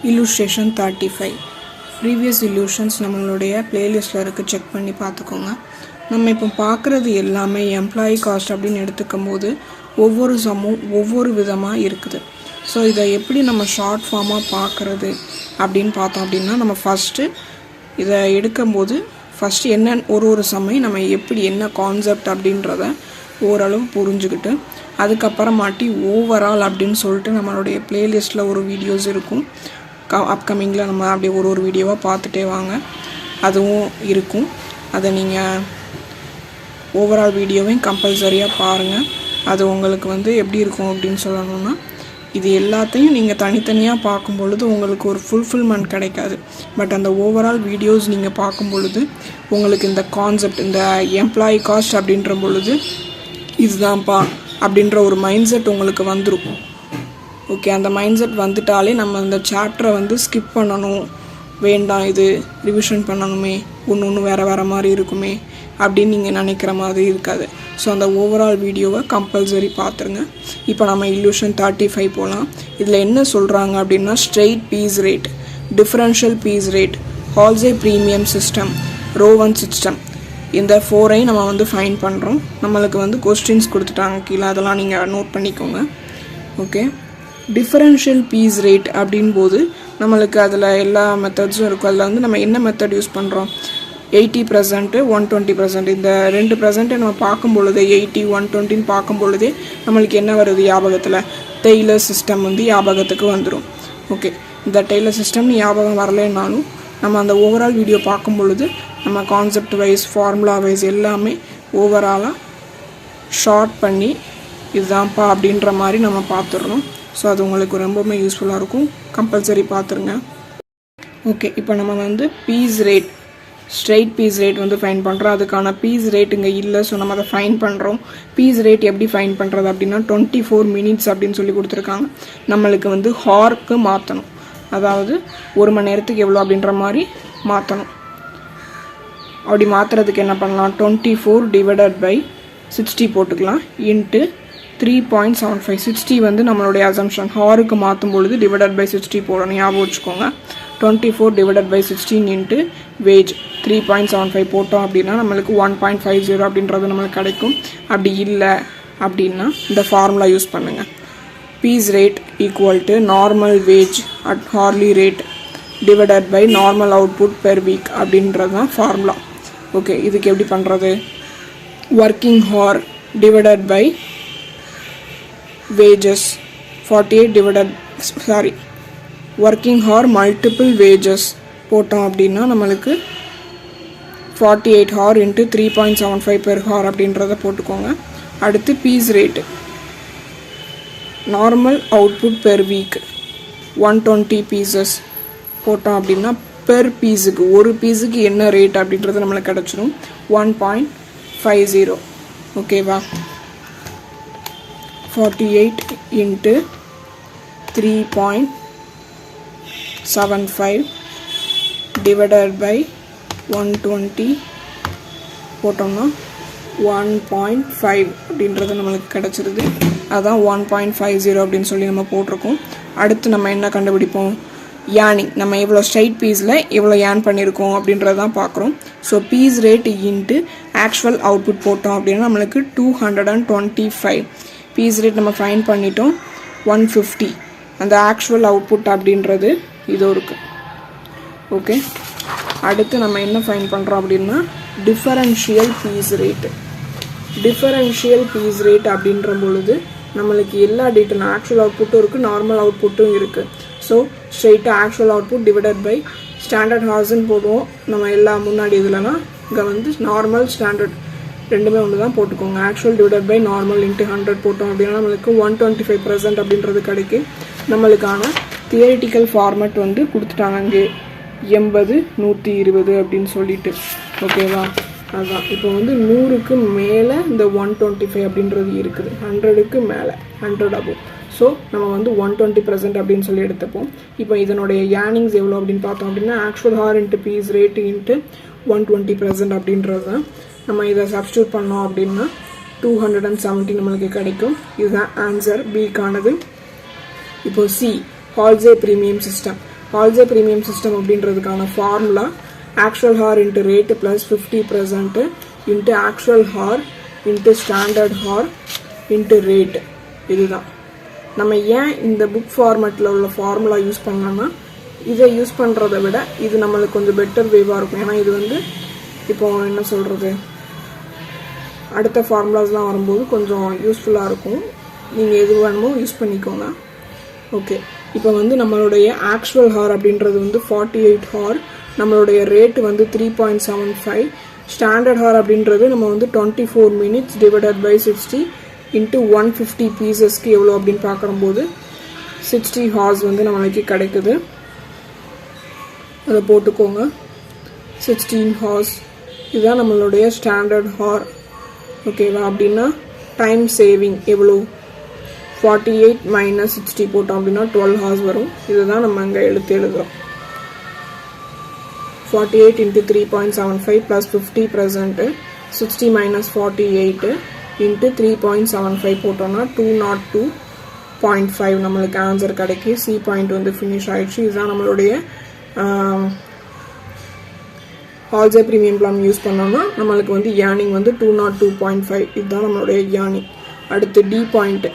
illustration 35 previous illusions நம்மளுடைய பிளேலிஸ்ட்ல இருக்கு check பண்ணி பார்த்துக்கோங்க. நம்ம இப்போ பார்க்குறது எல்லாமே எம்ப்ளாயி காஸ்ட் அப்படின்னு எடுத்துக்கும்போது ஒவ்வொரு சம்மும் ஒவ்வொரு விதமாக இருக்குது. ஸோ இதை எப்படி நம்ம ஷார்ட் ஃபார்மாக பார்க்குறது அப்படின்னு பார்த்தோம் அப்படின்னா, நம்ம ஃபஸ்ட்டு இதை எடுக்கும்போது ஃபஸ்ட்டு என்ன ஒரு சம்மையும் நம்ம எப்படி என்ன கான்செப்ட் அப்படின்றத ஓரளவு புரிஞ்சுக்கிட்டு அதுக்கப்புறமாட்டி ஓவரால் அப்படின்னு சொல்லிட்டு நம்மளுடைய பிளேலிஸ்ட்டில் ஒரு வீடியோஸ் இருக்கும். அப்கமிங்கில் நம்ம அப்படியே ஒரு வீடியோவாக பார்த்துட்டே வாங்க, அதுவும் இருக்கும். அதை நீங்கள் ஓவரால் வீடியோவையும் கம்பல்சரியாக பாருங்கள். அது உங்களுக்கு எப்படி இருக்கும் அப்படின்னு சொல்லணும்னா, இது எல்லாத்தையும் நீங்கள் தனித்தனியாக பார்க்கும் பொழுது உங்களுக்கு ஒரு ஃபுல்ஃபில்மெண்ட் கிடைக்காது. பட் அந்த ஓவரால் வீடியோஸ் நீங்கள் பார்க்கும் பொழுது உங்களுக்கு இந்த கான்செப்ட், இந்த எம்ப்ளாயி காஸ்ட் அப்படின்ற பொழுது இதுதான்ப்பா அப்படின்ற ஒரு மைண்ட் செட் உங்களுக்கு வந்துடும். ஓகே, அந்த மைண்ட் செட் வந்துட்டாலே நம்ம இந்த சாப்டரை ஸ்கிப் பண்ணணும், வேண்டாம் இது ரிவிஷன் பண்ணணுமே, ஒன்று வேறு மாதிரி இருக்குமே அப்படின்னு நீங்கள் நினைக்கிற மாதிரி இருக்காது. ஸோ அந்த ஓவரால் வீடியோவை கம்பல்சரி பார்த்துருங்க. இப்போ நம்ம இல்லூஷன் 35 போகலாம். இதில் என்ன சொல்கிறாங்க அப்படின்னா, straight piece rate, differential piece rate, Halsey premium system, Rowan system, இந்த 4ஐயும் நம்ம ஃபைன் பண்ணுறோம். நம்மளுக்கு கொஸ்டின்ஸ் கொடுத்துட்டாங்க கீழே, அதெல்லாம் நீங்கள் நோட் பண்ணிக்கோங்க. ஓகே, டிஃபரன்ஷியல் பீஸ் ரேட் அப்படின்போது நம்மளுக்கு அதில் எல்லா மெத்தட்ஸும் இருக்கும். அதில் நம்ம என்ன மெத்தட் யூஸ் பண்ணுறோம், 80%, 120%, இந்த 2% நம்ம பார்க்கும் பொழுது 80, 120 பார்க்கும் பொழுதே நம்மளுக்கு என்ன வருது ஞாபகத்தில், டெய்லர் சிஸ்டம் ஞாபகத்துக்கு வந்துடும். ஓகே, இந்த டெய்லர் சிஸ்டம் ஞாபகம் வரலைன்னாலும் நம்ம அந்த ஓவரால் வீடியோ பார்க்கும் பொழுது நம்ம கான்செப்ட் வைஸ், ஃபார்முலா வைஸ் எல்லாமே ஓவராலாக ஷார்ட் பண்ணி இதுதான்ப்பா அப்படின்ற மாதிரி நம்ம பார்த்துடுறோம். ஸோ அது உங்களுக்கு ரொம்பவுமே யூஸ்ஃபுல்லாக இருக்கும், கம்பல்சரி பார்த்துருங்க. ஓகே, இப்போ நம்ம piece rate, straight piece rate find பண்ணுறோம். அதுக்கான பீஸ் ரேட் இங்கே இல்லை, ஸோ நம்ம அதை ஃபைன் பண்ணுறோம். பீஸ் ரேட் எப்படி ஃபைன் பண்ணுறது அப்படின்னா, 24 minutes அப்படின்னு சொல்லி கொடுத்துருக்காங்க. நம்மளுக்கு ஹார்க்கு மாற்றணும், அதாவது 1 மணி நேரத்துக்கு எவ்வளோ அப்படின்ற மாதிரி மாற்றணும். அப்படி மாற்றுறதுக்கு என்ன பண்ணலாம், 24 divided by 60 போட்டுக்கலாம், இன்ட்டு 3.75. 60 நம்மளுடைய அசம்ஷன், ஹாருக்கு மாற்றும் பொழுது டிவைடட் பை 60 போடணும், ஞாபகம் வச்சுக்கோங்க. 24 divided by 16 இன்ட்டு வேஜ் 3.75 போட்டோம் அப்படின்னா நம்மளுக்கு 1.50 அப்படின்றது நம்மளுக்கு கிடைக்கும். அப்படி இல்லை அப்படின்னா இந்த ஃபார்முலா யூஸ் பண்ணுங்கள். Piece rate equal to normal wage at hourly rate divided by normal output per week அப்படின்றது தான் ஃபார்முலா. ஓகே, இதுக்கு எப்படி பண்ணுறது, working hour divided by wages 48 working hour multiple wages போட்டோம் அப்படின்னா நம்மளுக்கு 48 hour into 3.75 per hour அப்படின்றத போட்டுக்கோங்க. அடுத்து piece rate, normal output per week 120 pieces போட்டோம் அப்படின்னா பெர் பீஸுக்கு, ஒரு பீஸுக்கு என்ன ரேட் அப்படின்றது நம்மளுக்கு கிடச்சிடும், 1.50. ஓகேவா, 48 into 3.75 divided by 120 போட்டோம்னா 1.5 அப்படின்றது நம்மளுக்கு கிடச்சிருது. அதான் 1.50 அப்படின்னு சொல்லி நம்ம போட்டிருக்கோம். அடுத்து நம்ம என்ன கண்டுபிடிப்போம், ஏர்னிங், நம்ம எவ்வளோ ஸ்ட்ரைட் பீஸில் எவ்வளோ ஏர்ன் பண்ணியிருக்கோம் அப்படின்றது தான் பார்க்குறோம். So piece rate into actual output போட்டோம் அப்படின்னா நம்மளுக்கு 225. பீஸ் ரேட் நம்ம ஃபைன் பண்ணிட்டோம் 150. அந்த ஆக்சுவல் அவுட்புட் அப்படின்றது இது இருக்குது. ஓகே, அடுத்து நம்ம என்ன ஃபைன் பண்ணுறோம் அப்படின்னா, differential piece rate. Differential piece rate அப்படின்ற பொழுது நம்மளுக்கு எல்லா டேட்டும், ஆக்சுவல் அவுட்புட்டும் இருக்குது, நார்மல் அவுட்புட்டும் இருக்குது. ஸோ ஸ்ட்ரெயிட்டாக actual output divided by standard ஹார்ஸ்ன்னு போடுவோம். நம்ம எல்லா முன்னாடி இதுலனா இங்கே நார்மல் ஸ்டாண்டர்ட் ரெண்டுமே ஒன்று தான் போட்டுக்கோங்க. Actual divided by normal into 100 போட்டோம் அப்படின்னா நம்மளுக்கு 125% அப்படின்றது கிடைக்கும். நம்மளுக்கான தியரிட்டிக்கல் ஃபார்மேட் கொடுத்துட்டாங்க அங்கே 80, 120 அப்படின்னு சொல்லிட்டு. ஓகேவா, அதுதான் இப்போ 100க்கு மேலே இந்த 125 அப்படின்றது இருக்குது, 100க்கு மேலே 100 above. ஸோ நம்ம 120% அப்படின்னு சொல்லி எடுத்துப்போம். இப்போ இதனுடைய ஏர்னிங்ஸ் எவ்வளோ அப்படின்னு பார்த்தோம் அப்படின்னா, actual hour into piece rate into 120% அப்படின்றது தான். நம்ம இதை சப்ஸ்டியூட் பண்ணோம் அப்படின்னா 270 நம்மளுக்கு கிடைக்கும். இதுதான் ஆன்சர், பிக்கானது. இப்போ C, Halsey premium system. Halsey premium system அப்படின்றதுக்கான formula actual hour into rate plus 50% into actual hour into standard hour into rate. இதுதான் நம்ம ஏன் இந்த புக் ஃபார்மேட்டில் உள்ள ஃபார்முலா யூஸ் பண்ணோன்னா, இதை யூஸ் பண்ணுறத விட இது நம்மளுக்கு கொஞ்சம் பெட்டர் வேவாக இருக்கும். ஏன்னா இது வந்து இப்போ என்ன சொல்கிறது, அடுத்த ஃபார்முலாஸ்லாம் வரும்போது கொஞ்சம் யூஸ்ஃபுல்லாக இருக்கும். நீங்கள் எது வேணுமோ யூஸ் பண்ணிக்கோங்க. ஓகே, இப்போ வந்து நம்மளுடைய ஆக்சுவல் ஹார் அப்படின்றது வந்து 48 ஹார், நம்மளுடைய ரேட்டு வந்து 3.75, ஸ்டாண்டர்ட் ஹார் அப்படின்றது நம்ம வந்து 24 minutes டிவைடட் பை 60 இன்ட்டு 150 பீசஸ்க்கு எவ்வளோ அப்படின்னு பார்க்கும்போது 60 ஹார்ஸ் வந்து நம்மளுக்கு கிடைக்குது. அதை போட்டுக்கோங்க. 16 ஹார்ஸ் இதுதான் நம்மளுடைய ஸ்டாண்டர்ட் ஹார். ஓகேவா? அப்படின்னா டைம் சேவிங் எவ்வளோ, 48 மைனஸ் 60 போட்டோம் அப்படின்னா 12 ஹார்ஸ் வரும். இதுதான் நம்ம அங்கே எழுதுகிறோம். 48 இன்ட்டு 3.75 ப்ளஸ் 50%, 60 மைனஸ் 48 இன்ட்டு 3.75 போட்டோம்னா 202.5 நம்மளுக்கு ஆன்சர் கிடைக்கி. சி பாயிண்ட் வந்து ஃபினிஷ் ஆயிடுச்சு. இதுதான் நம்மளுடைய ஹால்சே ப்ரீமியம் பிளான் யூஸ் பண்ணோம்னா நம்மளுக்கு வந்து ஏர்னிங் வந்து 202.5. இதுதான் நம்மளுடைய ஏர்னிங். அடுத்து டி பாயிண்ட்,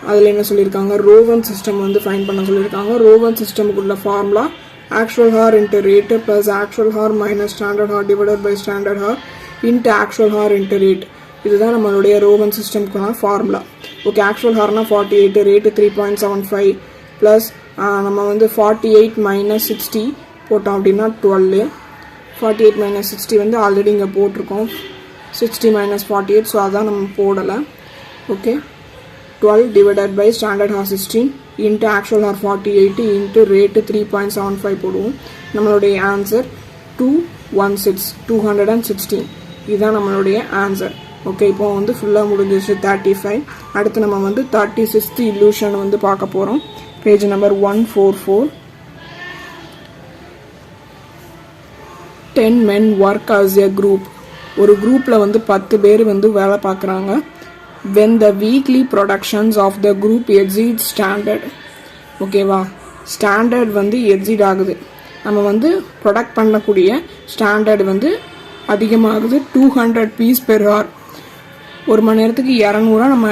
அதில் என்ன சொல்லியிருக்காங்க, ரோவன் சிஸ்டம் வந்து ஃபைண்ட் பண்ண சொல்லியிருக்காங்க. ரோவன் சிஸ்டமுக்குள்ள formula actual hour into rate plus actual hour minus standard hour divided by standard hour into actual hour into rate. இதுதான் நம்மளுடைய ரோவன் சிஸ்டம்க்கான ஃபார்முலா. ஓகே, ஆக்சுவல் ஹார்னா 48, ரேட்டு 3.75 ப்ளஸ் நம்ம வந்து 48 மைனஸ் 60 போட்டோம் அப்படின்னா 12. 48 மைனஸ் 60 வந்து ஆல்ரெடி இங்கே போட்டிருக்கோம். 60 மைனஸ் 48, ஸோ அதான் நம்ம போடலை. Okay, 12 divided by standard hour 16 into actual hour 48 into rate 3.75 போடுவோம். நம்மளுடைய ஆன்சர் 216. இதுதான் நம்மளுடைய ஆன்சர். ஓகே, இப்போ வந்து ஃபுல்லாக முடிஞ்சிச்சு 35. அடுத்து நம்ம வந்து 36th illusion வந்து பார்க்க போகிறோம். Page number 144. 10 men work as a group. ஒரு குரூப்பில் வந்து 10 பேர் வந்து வேலை பார்க்குறாங்க. when the weekly productions of the group exceed standard. ஓகேவா? ஸ்டாண்டர்ட் வந்து எக்ஸீட் ஆகுது. நம்ம வந்து ப்ரொடக்ட் பண்ணக்கூடிய ஸ்டாண்டர்ட் வந்து அதிகமாகுது. 200 பீஸ் பெர் ஹவர். ஒரு மணி நேரத்துக்கு 200 நம்ம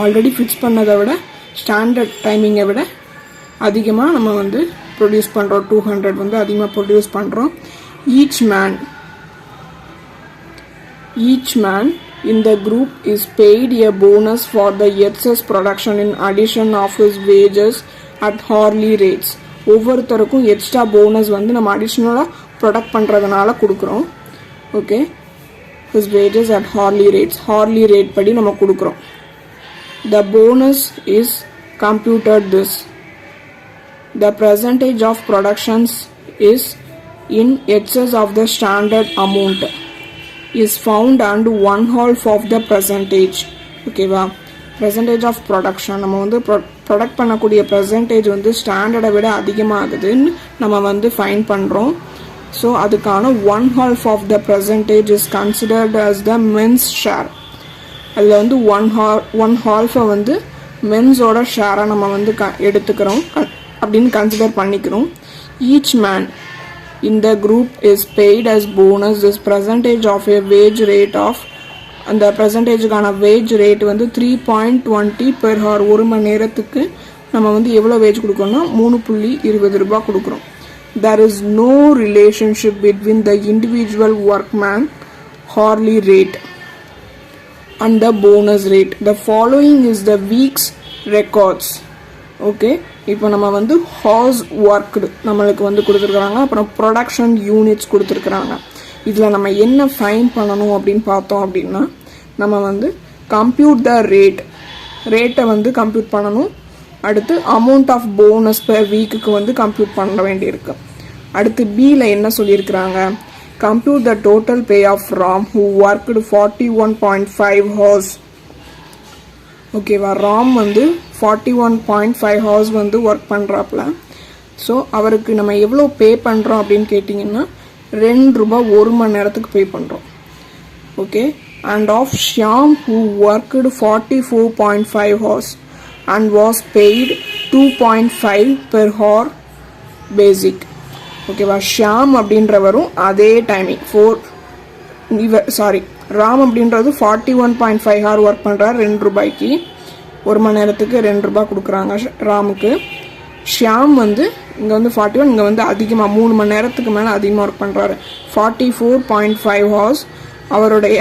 ஆல்ரெடி ஃபிக்ஸ் பண்ணதை விட ஸ்டாண்டர்ட் டைமிங்கை விட அதிகமாக நம்ம வந்து ப்ரொடியூஸ் பண்ணுறோம். 200 வந்து அதிகமாக ப்ரொடியூஸ் பண்ணுறோம். each man in the group is paid a bonus for the excess production in addition of his wages at hourly rates. ஒவ்வொருத்தருக்கும் எக்ஸ்ட்ரா போனஸ் வந்து நம்ம அடிஷ்னலாக ப்ரொடக்ட் பண்ணுறதுனால கொடுக்குறோம். Okay, his wages at hourly rates, hourly rate படி நம்ம கொடுக்குறோம். the bonus is computed this. the percentage of productions is in excess of the standard amount is found and 1/2 of the percentage. ஓகேவா? percentage of production நம்ம வந்து product பண்ணக்கூடிய percentage வந்து ஸ்டாண்டர்டை விட அதிகமாகுதுன்னு நம்ம வந்து ஃபைண்ட் பண்ணுறோம். ஸோ அதுக்கான 1/2 of the percentage is considered as the men's share. அதில் வந்து 1/2 வந்து மென்ஸோட ஷேரை நம்ம வந்து எடுத்துக்கிறோம் அப்படின்னு கன்சிடர் பண்ணிக்கிறோம். each man in the group is paid as bonus this percentage of a wage rate of, அந்த percentageக்கான wage rate வந்து 3.20 per hour. ஒரு மணி நேரத்துக்கு நம்ம வந்து எவ்வளோ வேஜ் கொடுக்கணும்னா 3.20 ரூபாய் கொடுக்குறோம். there is no relationship between the individual workman hourly rate and the bonus rate. the following is the week's records. Okay, இப்போ நம்ம வந்து ஹார்ஸ் ஒர்க்டு நம்மளுக்கு வந்து கொடுத்துருக்குறாங்க. அப்புறம் ப்ரொடக்ஷன் யூனிட்ஸ் கொடுத்துருக்குறாங்க. இதில் நம்ம என்ன ஃபைன் பண்ணணும் அப்படின்னு பார்த்தோம் அப்படின்னா, நம்ம வந்து கம்ப்யூட் த ரேட்டை வந்து கம்ப்யூட் பண்ணணும். அடுத்து அமௌண்ட் ஆஃப் போனஸ் பெர் வீக்குக்கு வந்து கம்ப்யூட் பண்ண வேண்டியிருக்கு. அடுத்து பியில் என்ன சொல்லியிருக்கிறாங்க, compute the total pay of Ram who worked 41.5 hours. ஓகேவா? ராம் வந்து 41.5 ஹவர்ஸ் வந்து ஒர்க் பண்ணுறாப்புல. ஸோ அவருக்கு நம்ம எவ்வளோ பே பண்ணுறோம் அப்படின்னு கேட்டிங்கன்னா 2 ரூபாய் ஒரு மணி நேரத்துக்கு பே பண்ணுறோம். Okay, and half Shyam who worked 44.5 hours and was paid 2.5 per hour பேசிக். ஓகேவா, ஷியாம் அப்படின்றவரும் அதே டைமிங் ராம் அப்படின்றது 41.5 ஹவர் ஒர்க் பண்ணுறாரு 2 ரூபாய்க்கு. 1 மணி நேரத்துக்கு 2 ரூபாய் கொடுக்குறாங்க ராமுக்கு. ஷியாம் வந்து இங்கே வந்து 41, இங்கே வந்து அதிகமாக 3 மணி நேரத்துக்கு மேலே அதிகமாக ஒர்க் பண்ணுறாரு 44.5 ஹவர்ஸ். அவருடைய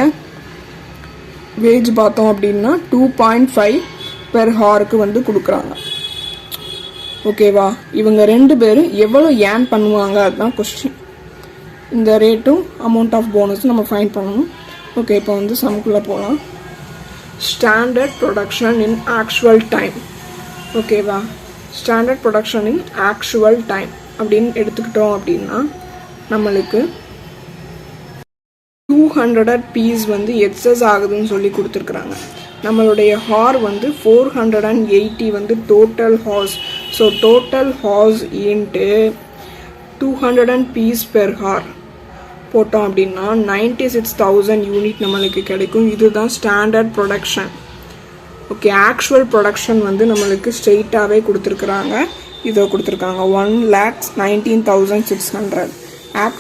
வேஜ் பார்த்தோம் அப்படின்னா 2.5 பெர் ஹவருக்கு வந்து கொடுக்குறாங்க. ஓகேவா, இவங்க 2 பேரும் எவ்வளோ ஏர்ன் பண்ணுவாங்க அதுதான் கொஸ்டின். இந்த ரேட்டும் அமௌண்ட் ஆஃப் போனஸும் நம்ம ஃபைண்ட் பண்ணணும். ஓகே, இப்போ வந்து சம்குள்ளே போகலாம். Standard production in actual time. ஓகேவா, standard production in actual time அப்படின்னு எடுத்துக்கிட்டோம் அப்படின்னா நம்மளுக்கு 200 பீஸ் வந்து எக்ஸஸ் ஆகுதுன்னு சொல்லி கொடுத்துருக்குறாங்க. நம்மளுடைய ஹார் வந்து 480 வந்து total hours. So total hours into 200 piece per hour போட்டோம் அப்படின்னா 96,000 யூனிட் நம்மளுக்கு கிடைக்கும். இதுதான் standard production. Okay, actual production வந்து நம்மளுக்கு ஸ்ட்ரெயிட்டாகவே கொடுத்துருக்குறாங்க. இதோ கொடுத்துருக்காங்க 1,19,600.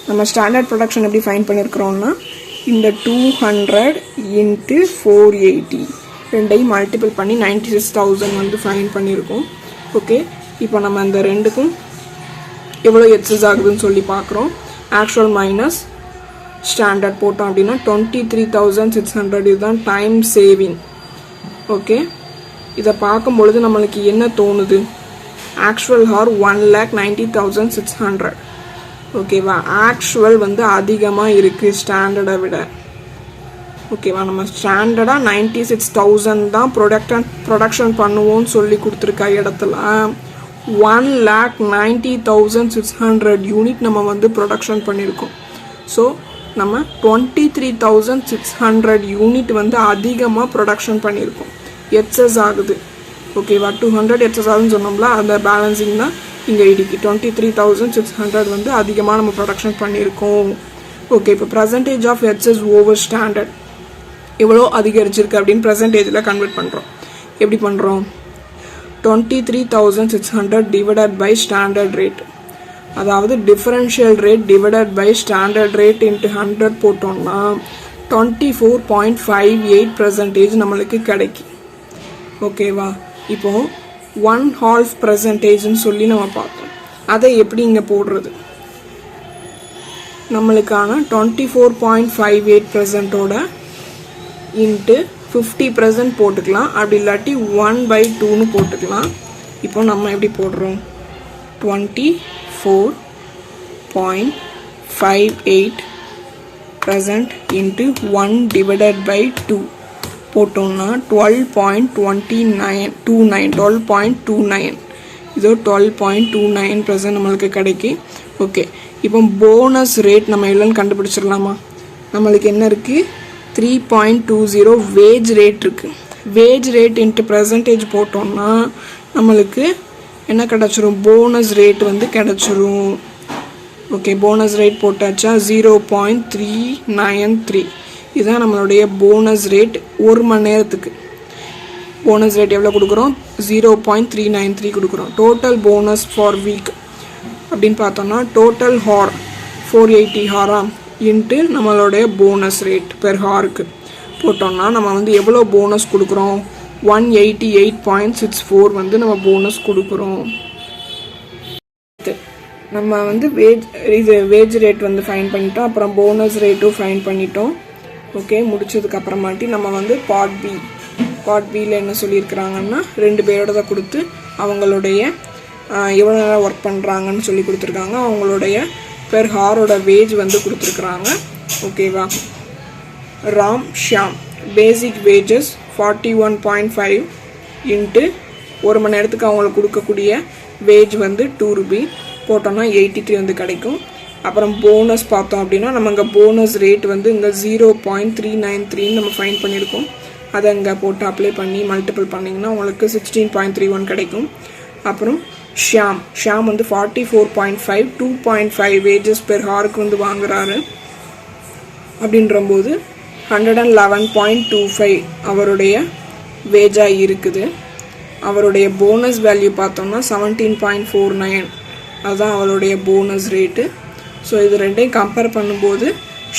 நம்ம ஸ்டாண்டர்ட் ப்ரொடக்ஷன் எப்படி ஃபைன் பண்ணியிருக்கிறோம்னா இந்த 200 இன்ட்டு 480 ரெண்டையும் மல்டிபிள் பண்ணி 96,000 வந்து ஃபைன் பண்ணியிருக்கோம். ஓகே, இப்போ நம்ம அந்த ரெண்டுக்கும் எவ்வளோ எக்ஸஸ் ஆகுதுன்னு சொல்லி பார்க்குறோம். ஆக்சுவல் மைனஸ் ஸ்டாண்டர்ட் போட்டோம் அப்படின்னா 23,600. இதுதான் டைம் சேவிங். ஓகே, இதை பார்க்கும்பொழுது நம்மளுக்கு என்ன தோணுது? Actual hour 1,90,600. ஓகேவா, ஆக்சுவல் வந்து அதிகமாக இருக்குது ஸ்டாண்டர்டை விட. ஓகேவா, நம்ம ஸ்டாண்டர்டாக 96,000 தான் ப்ரொடக்ஷன் பண்ணுவோம்னு சொல்லி கொடுத்துருக்க இடத்துல 1,90,600 யூனிட் நம்ம வந்து ப்ரொடக்ஷன் பண்ணியிருக்கோம். ஸோ நம்ம 23,600 யூனிட் வந்து அதிகமாக ப்ரொடக்ஷன் பண்ணியிருக்கோம். எக்ஸஸ் ஆகுது. ஓகேவா, 200 எக்ஸஸ் ஆகுதுன்னு சொன்னோம்ல, அந்த பேலன்சிங் தான் இங்கே இடிக்கு 23,600 வந்து அதிகமாக நம்ம ப்ரொடக்ஷன் பண்ணியிருக்கோம். ஓகே, இப்போ percentage of excess over standard எவ்வளோ அதிகரிச்சிருக்கு அப்படின்னு பர்சன்டேஜில் கன்வெர்ட் பண்ணுறோம். எப்படி பண்ணுறோம்? 23,600 டிவைடட் பை ஸ்டாண்டர்ட் ரேட், அதாவது differential rate divided by standard rate into 100 போட்டோம்னா 24.58% நம்மளுக்கு கிடைக்கும். ஓகேவா, இப்போ 1/2% சொல்லி நம்ம பார்த்தோம். அதை எப்படி இங்கே போடுறது? நம்மளுக்கான 24.58%ஓட இன்ட்டு 50% போட்டுக்கலாம். அப்படி இல்லாட்டி 1/2ன்னு போட்டுக்கலாம். இப்போ நம்ம எப்படி போடுறோம்? 24.58% இன்ட்டு 1 டிவைடட் பை 2 போட்டோம்னா 12.29. இதோ 12.29% நம்மளுக்கு கிடைக்கி. ஓகே, இப்போ போனஸ் ரேட் நம்ம எவ்வளோன்னு கண்டுபிடிச்சிடலாமா? நம்மளுக்கு என்ன இருக்குது? 3.20 வேஜ் ரேட் இருக்குது. வேஜ் ரேட் இன்ட்டு பர்சன்டேஜ் போட்டோம்னா நம்மளுக்கு என்ன கிடச்சிரும்? போனஸ் ரேட் வந்து கிடச்சிரும். ஓகே, போனஸ் ரேட் போட்டாச்சா 0.393. இதுதான் நம்மளுடைய போனஸ் ரேட் 1 மணி நேரத்துக்கு. போனஸ் ரேட் எவ்வளோ கொடுக்குறோம்? 0.393 கொடுக்குறோம். டோட்டல் போனஸ் ஃபார் வீக் அப்படின்னு பார்த்தோம்னா டோட்டல் ஹார் 480 ஹாரா இன்ட்டு நம்மளுடைய போனஸ் ரேட் பெர் ஹாருக்கு போட்டோம்னா நம்ம வந்து எவ்வளோ போனஸ் கொடுக்குறோம்? 188.64 வந்து நம்ம போனஸ் கொடுக்குறோம். நம்ம வந்து வேஜ் ரேட் வந்து ஃபைன் பண்ணிட்டோம். அப்புறம் போனஸ் ரேட்டும் ஃபைன் பண்ணிட்டோம். ஓகே, முடிச்சதுக்கு அப்புறமாட்டி நம்ம வந்து பார்ட் பியில் என்ன சொல்லியிருக்கிறாங்கன்னா 2 பேரோட தான் கொடுத்து அவங்களுடைய எவ்வளோ நேரம் ஒர்க் பண்ணுறாங்கன்னு சொல்லி கொடுத்துருக்காங்க. அவங்களுடைய பெர் ஹாரோட வேஜ் வந்து கொடுத்துருக்குறாங்க. ஓகேவா, ராம் ஷியாம் பேசிக் வேஜஸ் 41.5 இன்ட்டு 1 மணி நேரத்துக்கு அவங்களுக்கு கொடுக்கக்கூடிய வேஜ் வந்து 2 ரூபி போட்டோம்னா 83 வந்து கிடைக்கும். அப்புறம் போனஸ் பார்த்தோம் அப்படின்னா நம்ம இங்கே போனஸ் ரேட் வந்து இங்கே 0.393 நம்ம ஃபைன் பண்ணியிருக்கோம். அதை இங்கே போட்டு அப்ளை பண்ணி மல்டிபிள் பண்ணிங்கன்னா உங்களுக்கு 16.31 கிடைக்கும். அப்புறம் ஷியாம் வந்து 44.5 2.5 வேஜஸ் பெர் ஹாருக்கு வந்து வாங்குறாரு. அப்படின்றபோது 111.25 அவருடைய வேஜாக இருக்குது. அவருடைய போனஸ் வேல்யூ பார்த்தோம்னா 17.49 அதுதான் அவளுடைய போனஸ் ரேட்டு. ஸோ இது ரெண்டையும் கம்பேர் பண்ணும்போது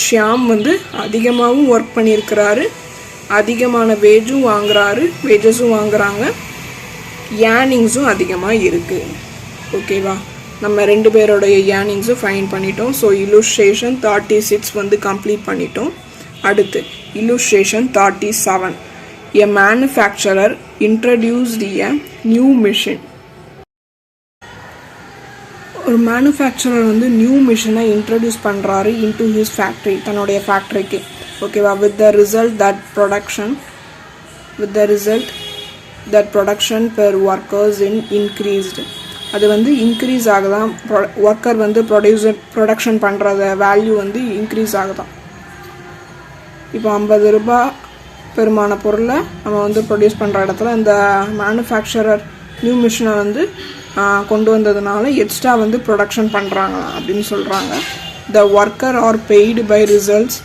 ஷியாம் வந்து அதிகமாகவும் ஒர்க் பண்ணியிருக்கிறாரு, அதிகமான வேஜஸும் வாங்குறாங்க, ஏர்னிங்ஸும் அதிகமாக இருக்குது. ஓகேவா, நம்ம 2 பேரோடைய ஏர்னிங்ஸும் ஃபைன் பண்ணிட்டோம். ஸோ இல்லுஸ்ட்ரேஷன் 36 வந்து கம்ப்ளீட் பண்ணிட்டோம். அடுத்து illustration 37. A manufacturer introduced a new machine. ஒரு மேனுஃபேக்சரர் வந்து நியூ மிஷினை இன்ட்ரடியூஸ் பண்ணுறாரு இன்டு ஹிஸ் ஃபேக்ட்ரி, தன்னுடைய ஃபேக்ட்ரிக்கு. ஓகேவா, with the result that production per workers increased. அது வந்து இன்க்ரீஸ் ஆகுதான், ஒர்க்கர் வந்து ப்ரொடக்ஷன் பண்ணுறத வேல்யூ வந்து இன்க்ரீஸ் ஆகுதான். இப்போ 50 ரூபாய் பெருமான பொருளை நம்ம வந்து ப்ரொடியூஸ் பண்ணுற இடத்துல இந்த மேனுஃபேக்சரர் நியூ மிஷினை வந்து கொண்டு வந்ததுனால எக்ஸ்ட்ரா வந்து ப்ரொடக்ஷன் பண்ணுறாங்களா அப்படின்னு சொல்கிறாங்க. The worker are paid by results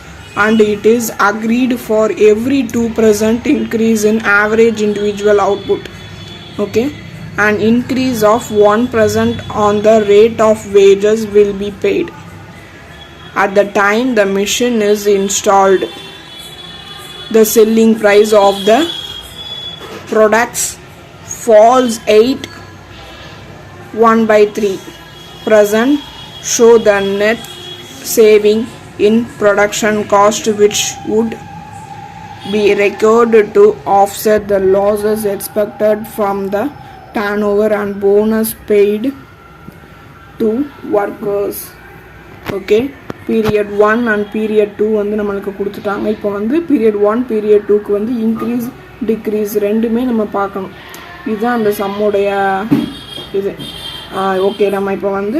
and it is agreed for every 2% increase in average individual output. Okay, and increase of 1% on the rate of wages will be paid at the time the machine is installed. The selling price of the products falls 1/3%. Show the net saving in production cost which would be recorded to offset the losses expected from the turnover and bonus paid to workers. Okay, period 1 and period 2 வந்து நம்மளுக்கு கொடுத்துட்டாங்க. இப்போ வந்து period 1 period 2க்கு வந்து increase degrees ரெண்டுமே நம்ம பார்க்கணும். இதுதான் அந்த சம்முடைய இது. ஓகே, நம்ம இப்போ வந்து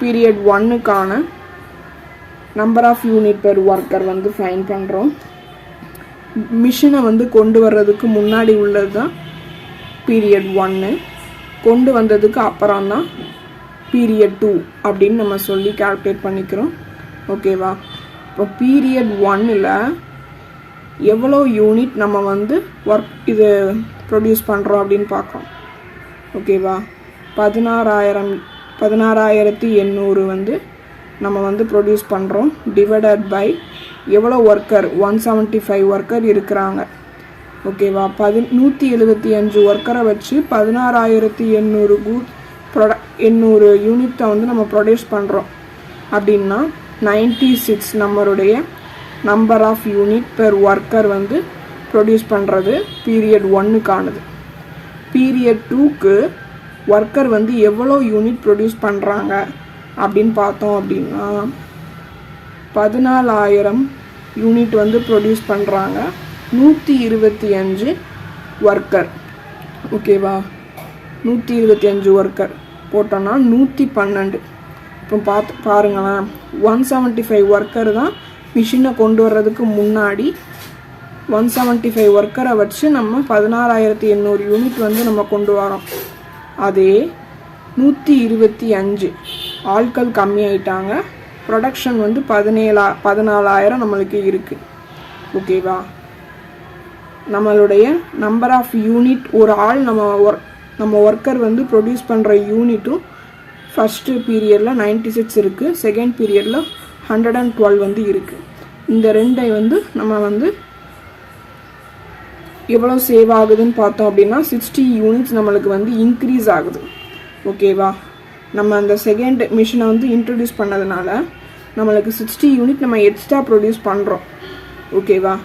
பீரியட் 1க்கான number of unit per worker வந்து ஃபைன் பண்ணுறோம். மிஷினை வந்து கொண்டு வர்றதுக்கு முன்னாடி உள்ளது தான் பீரியட் 1, கொண்டு வந்ததுக்கு அப்புறம் தான் பீரியட் 2 அப்படின்னு நம்ம சொல்லி கால்குலேட் பண்ணிக்கிறோம். ஓகேவா, இப்போ பீரியட் 1ல் எவ்வளோ யூனிட் நம்ம வந்து இது ப்ரொடியூஸ் பண்ணுறோம் அப்படின்னு பார்க்குறோம். ஓகேவா, 16,800 வந்து நம்ம வந்து ப்ரொடியூஸ் பண்ணுறோம். டிவைடட் பை எவ்வளோ ஒர்க்கர், 175 ஒர்க்கர் இருக்கிறாங்க. ஓகேவா, 175 ஒர்க்கரை வச்சு 16,800 யூனிட்டை வந்து நம்ம ப்ரொடியூஸ் பண்ணுறோம் அப்படின்னா 96 நம்மளுடைய number of unit per worker வந்து ப்ரொடியூஸ் பண்ணுறது பீரியட் 1க்கானது. பீரியட் 2க்கு ஒர்க்கர் வந்து எவ்வளோ யூனிட் ப்ரொடியூஸ் பண்ணுறாங்க அப்படின்னு பார்த்தோம் அப்படின்னா 14,000 யூனிட் வந்து ப்ரொடியூஸ் பண்ணுறாங்க. 125 ஒர்க்கர். ஓகேவா, 125 ஒர்க்கர் போட்டோன்னா 112. இப்போ பாருங்களேன், 175 ஒர்க்கர் தான் மிஷினை கொண்டு வர்றதுக்கு முன்னாடி 175 ஒர்க்கரை வச்சு நம்ம 16,800 யூனிட் வந்து நம்ம கொண்டு வரோம். அதே 125 ஆட்கள் கம்மியாயிட்டாங்க, ப்ரொடக்ஷன் வந்து 14,000 நம்மளுக்கு இருக்குது. ஓகேவா, நம்மளுடைய நம்பர் ஆஃப் யூனிட் ஒரு ஆள் நம்ம ஒர்க்கர் வந்து ப்ரொடியூஸ் பண்ணுற யூனிட்டும் ஃபஸ்ட்டு பீரியடில் 96 இருக்குது, செகண்ட் பீரியடில் 112 வந்து இருக்குது. இந்த ரெண்டை வந்து நம்ம வந்து எவ்வளோ சேவ் ஆகுதுன்னு பார்த்தோம் அப்படின்னா 60 யூனிட்ஸ் நம்மளுக்கு வந்து இன்க்ரீஸ் ஆகுது. ஓகேவா, நம்ம அந்த செகண்ட் மிஷினை வந்து இன்ட்ரடியூஸ் பண்ணதுனால நம்மளுக்கு 60 யூனிட் நம்ம எக்ஸ்ட்ரா ப்ரொடியூஸ் பண்ணுறோம். ஓகேவா,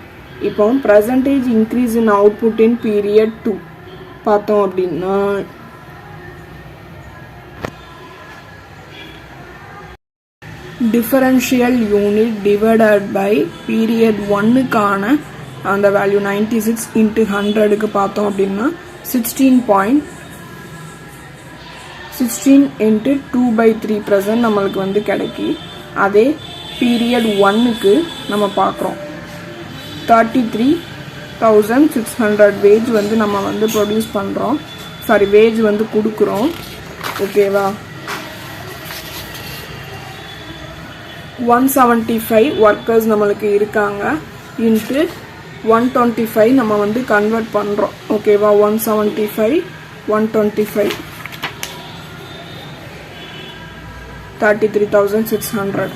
இப்போ percentage increase in output in period 2 பார்த்தோம் அப்படின்னா differential unit divided by period 1க்கான அந்த வேல்யூ 96 × 100க்கு பார்த்தோம் அப்படின்னா 16 × 2/3% நம்மளுக்கு வந்து கிடைக்கி. அதே பீரியட் 1க்கு நம்ம பார்க்குறோம் 33,600 வேஜ் வந்து நம்ம வந்து ப்ரொடியூஸ் பண்ணுறோம், வேஜ் வந்து கொடுக்குறோம். ஓகேவா, 175 ஒர்க்கர்ஸ் நம்மளுக்கு இருக்காங்க இன்ட்டு 125 நம்ம வந்து கன்வெர்ட் பண்ணுறோம். ஓகேவா, 175 125 33,600.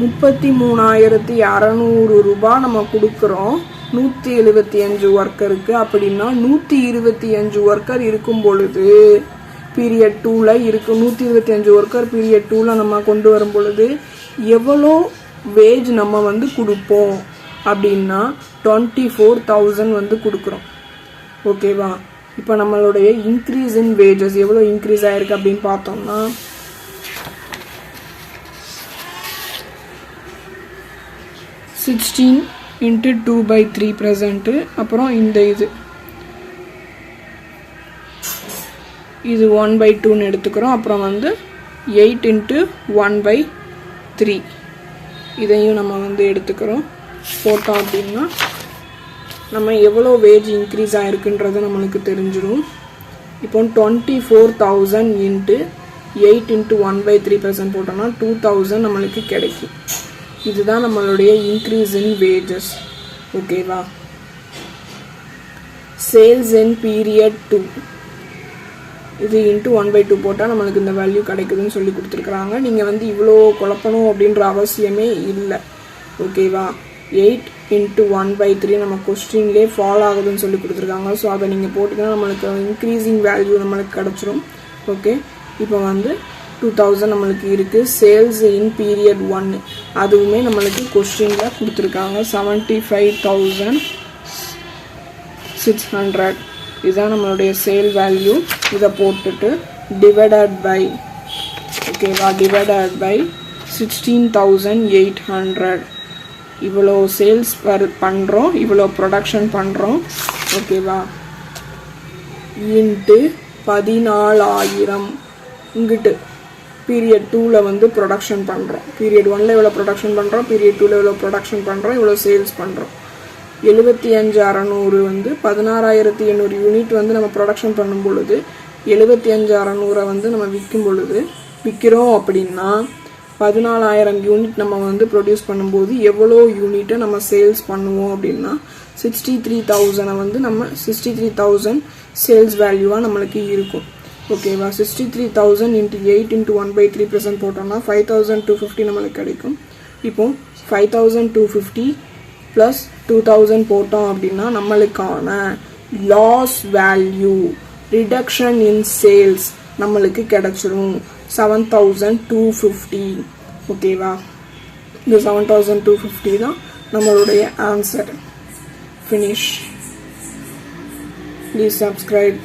33,600 ரூபாய் நம்ம கொடுக்குறோம் 175 ஒர்க்கருக்கு. அப்படின்னா 125 ஒர்க்கர் இருக்கும் பொழுது பீரியட் 2ல இருக்கு. 125 ஒர்க்கர் பீரியட் 2ல நம்ம கொண்டு வரும் பொழுது எவ்வளோ வேஜ் நம்ம வந்து கொடுப்போம் அப்படின்னா 24,000 வந்து கொடுக்குறோம். ஓகேவா? இப்போ நம்மளுடைய இன்க்ரீஸ் இன் வேஜஸ் எவ்வளோ இன்க்ரீஸ் ஆயிருக்கு அப்படின்னு பார்த்தோம்னா 16 into 2/3 ப்ரெசண்ட்டு. அப்புறம் இந்த இது 1/2ன்னு எடுத்துக்கிறோம். அப்புறம் வந்து 8 into 1/3 இதையும் நம்ம வந்து எடுத்துக்கிறோம். போட்டோம் அப்படின்னா நம்ம எவ்வளோ வேஜ் இன்க்ரீஸ் ஆகிருக்குன்றது நம்மளுக்கு தெரிஞ்சிடும். இப்போ 24,000 into 8 into 1/3% போட்டோம்னா 2,000 நம்மளுக்கு கிடைக்கும். இதுதான் நம்மளுடைய இன்க்ரீஸ் இன் வேஜஸ். ஓகேவா? சேல்ஸ் இன் பீரியட் 2 இது இன்ட்டு 1/2 போட்டால் நம்மளுக்கு இந்த வேல்யூ கிடைக்குதுன்னு சொல்லி கொடுத்துருக்குறாங்க. நீங்கள் வந்து இவ்வளோ குழப்பணும் அப்படின்ற அவசியமே இல்லை. ஓகேவா? 8 into 1/3 நம்ம கொஸ்டின்லேயே ஃபாலோ ஆகுதுன்னு சொல்லி கொடுத்துருக்காங்க. ஸோ அதை நீங்கள் போட்டிங்கன்னா நம்மளுக்கு இன்க்ரீஸிங் வேல்யூ நம்மளுக்கு கிடச்சிரும். ஓகே, இப்போ வந்து 2,000 நம்மளுக்கு இருக்குது. சேல்ஸ் இன் பீரியட் 1 அதுவுமே நம்மளுக்கு கொஸ்டினில் கொடுத்துருக்காங்க. 75,600 இதுதான் நம்மளுடைய சேல் வேல்யூ. இதை போட்டுட்டு டிவைடட் பை, ஓகேவா, டிவைடட் பை 16,800 இவ்வளோ சேல்ஸ் பண்ணுறோம், இவ்வளோ ப்ரொடக்ஷன் பண்ணுறோம். ஓகேவா? இன்ட்டு 14,000 இங்கிட்டு பீரியட் 2ல் வந்து ப்ரொடக்ஷன் பண்ணுறோம். பீரியட் 1ல் எவ்வளோ ப்ரொடக்ஷன் பண்ணுறோம், பீரியட் 2ல் எவ்வளோ ப்ரொடக்ஷன் பண்ணுறோம், இவ்வளோ சேல்ஸ் பண்ணுறோம். 75,600 வந்து 16,800 யூனிட் வந்து நம்ம ப்ரொடக்ஷன் பண்ணும் பொழுது 75,600 வந்து நம்ம விற்கிறோம் அப்படின்னா 14,000 யூனிட் நம்ம வந்து ப்ரொடியூஸ் பண்ணும்போது எவ்வளோ யூனிட்டை நம்ம சேல்ஸ் பண்ணுவோம் அப்படின்னா 63,000 வந்து நம்ம 63,000 சேல்ஸ் வேல்யூவாக நம்மளுக்கு இருக்கும். ஓகேவா? 63,000 into 8 into 1/3% போட்டோம்னா 5,250 நம்மளுக்கு கிடைக்கும். இப்போ 5,250 ப்ளஸ் 2,000 போட்டோம் அப்படின்னா நம்மளுக்கான loss value reduction in sales நம்மளுக்கு கிடைச்சிரும் 7,250. ஓகேவா? இந்த 7,250 தான் நம்மளுடைய ஆன்சர். ஃபினிஷ். Please subscribe.